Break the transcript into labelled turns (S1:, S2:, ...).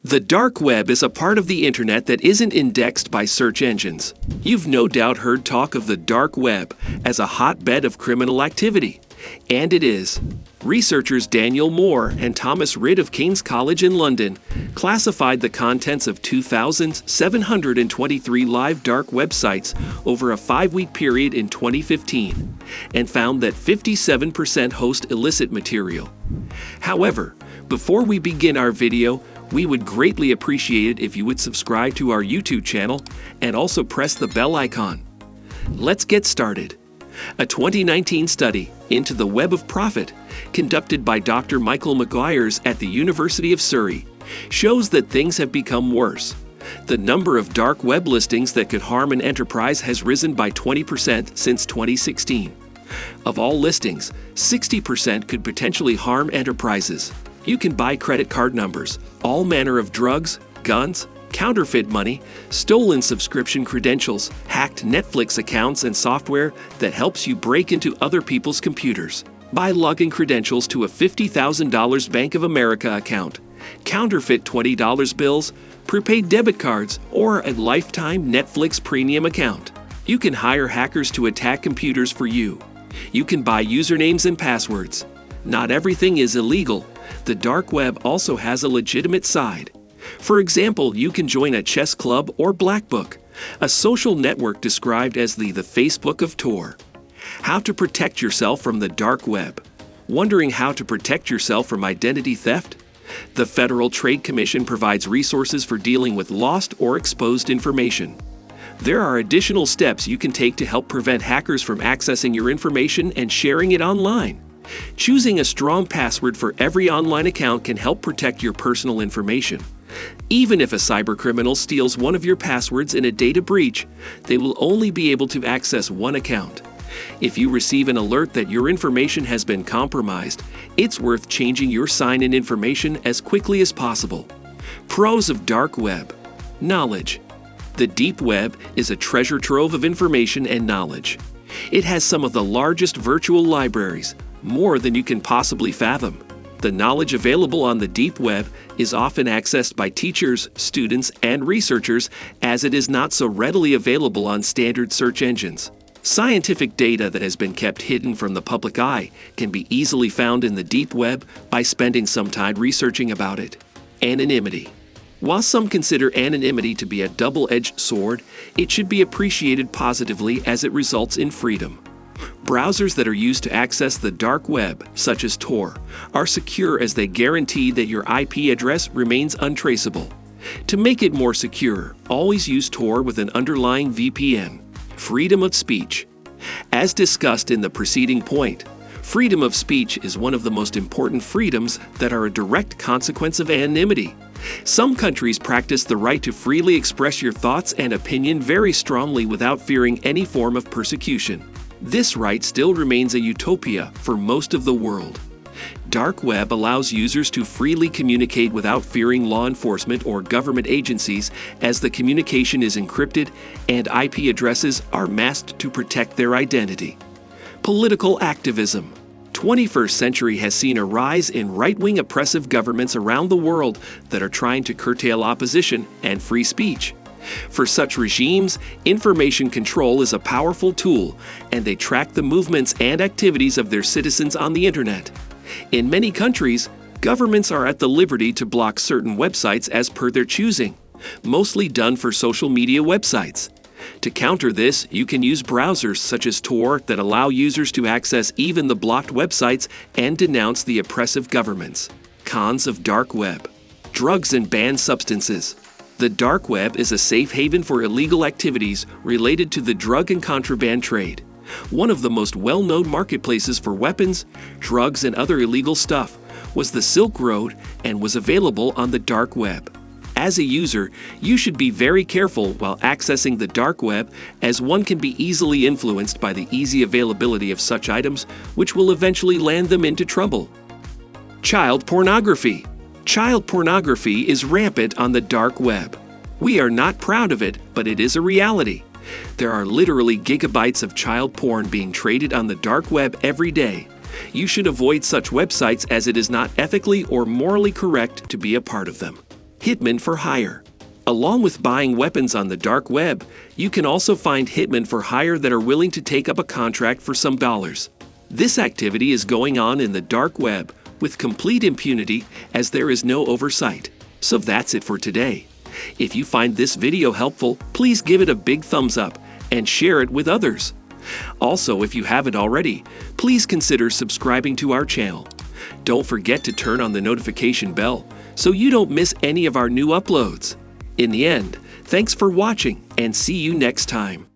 S1: The dark web is a part of the internet that isn't indexed by search engines. You've no doubt heard talk of the dark web as a hotbed of criminal activity. And it is. Researchers Daniel Moore and Thomas Ridd of King's College in London classified the contents of 2,723 live dark websites over a 5-week period in 2015 and found that 57% host illicit material. However, before we begin our video, we would greatly appreciate it if you would subscribe to our YouTube channel and also press the bell icon. Let's get started. A 2019 study into the web of profit, conducted by Dr. Michael McGuires at the University of Surrey, shows that things have become worse. The number of dark web listings that could harm an enterprise has risen by 20% since 2016. Of all listings, 60% could potentially harm enterprises. You can buy credit card numbers, all manner of drugs, guns, counterfeit money, stolen subscription credentials, hacked Netflix accounts, and software that helps you break into other people's computers. Buy login credentials to a $50,000 Bank of America account, counterfeit $20 bills, prepaid debit cards, or a lifetime Netflix premium account. You can hire hackers to attack computers for you. You can buy usernames and passwords. Not everything is illegal. The dark web also has a legitimate side. For example, you can join a chess club or black book, a social network described as the Facebook of Tor. How to protect yourself from the dark web. Wondering how to protect yourself from identity theft? The Federal Trade Commission provides resources for dealing with lost or exposed information. There are additional steps you can take to help prevent hackers from accessing your information and sharing it online. Choosing a strong password for every online account can help protect your personal information. Even if a cybercriminal steals one of your passwords in a data breach, they will only be able to access one account. If you receive an alert that your information has been compromised, it's worth changing your sign-in information as quickly as possible. Pros of dark web. Knowledge. The deep web is a treasure trove of information and knowledge. It has some of the largest virtual libraries, more than you can possibly fathom. The knowledge available on the deep web is often accessed by teachers, students, and researchers, as it is not so readily available on standard search engines. Scientific data that has been kept hidden from the public eye can be easily found in the deep web by spending some time researching about it. Anonymity. While some consider anonymity to be a double-edged sword, it should be appreciated positively as it results in freedom. Browsers that are used to access the dark web, such as Tor, are secure as they guarantee that your IP address remains untraceable. To make it more secure, always use Tor with an underlying VPN. Freedom of speech. As discussed in the preceding point, freedom of speech is one of the most important freedoms that are a direct consequence of anonymity. Some countries practice the right to freely express your thoughts and opinion very strongly without fearing any form of persecution. This right still remains a utopia for most of the world. Dark web allows users to freely communicate without fearing law enforcement or government agencies, as the communication is encrypted and IP addresses are masked to protect their identity. Political activism. 21st century has seen a rise in right-wing oppressive governments around the world that are trying to curtail opposition and free speech. For such regimes, information control is a powerful tool, and they track the movements and activities of their citizens on the internet. In many countries, governments are at the liberty to block certain websites as per their choosing, mostly done for social media websites. To counter this, you can use browsers such as Tor that allow users to access even the blocked websites and denounce the oppressive governments. Cons of dark web. Drugs and banned substances. The dark web is a safe haven for illegal activities related to the drug and contraband trade. One of the most well-known marketplaces for weapons, drugs, and other illegal stuff was the Silk Road and was available on the dark web. As a user, you should be very careful while accessing the dark web, as one can be easily influenced by the easy availability of such items, which will eventually land them into trouble. Child pornography. Child pornography is rampant on the dark web. We are not proud of it, but it is a reality. There are literally gigabytes of child porn being traded on the dark web every day. You should avoid such websites, as it is not ethically or morally correct to be a part of them. Hitmen for hire. Along with buying weapons on the dark web, you can also find hitmen for hire that are willing to take up a contract for some dollars. This activity is going on in the dark web with complete impunity as there is no oversight. So that's it for today. If you find this video helpful, please give it a big thumbs up and share it with others. Also, if you haven't already, please consider subscribing to our channel. Don't forget to turn on the notification bell so you don't miss any of our new uploads. In the end, thanks for watching and see you next time.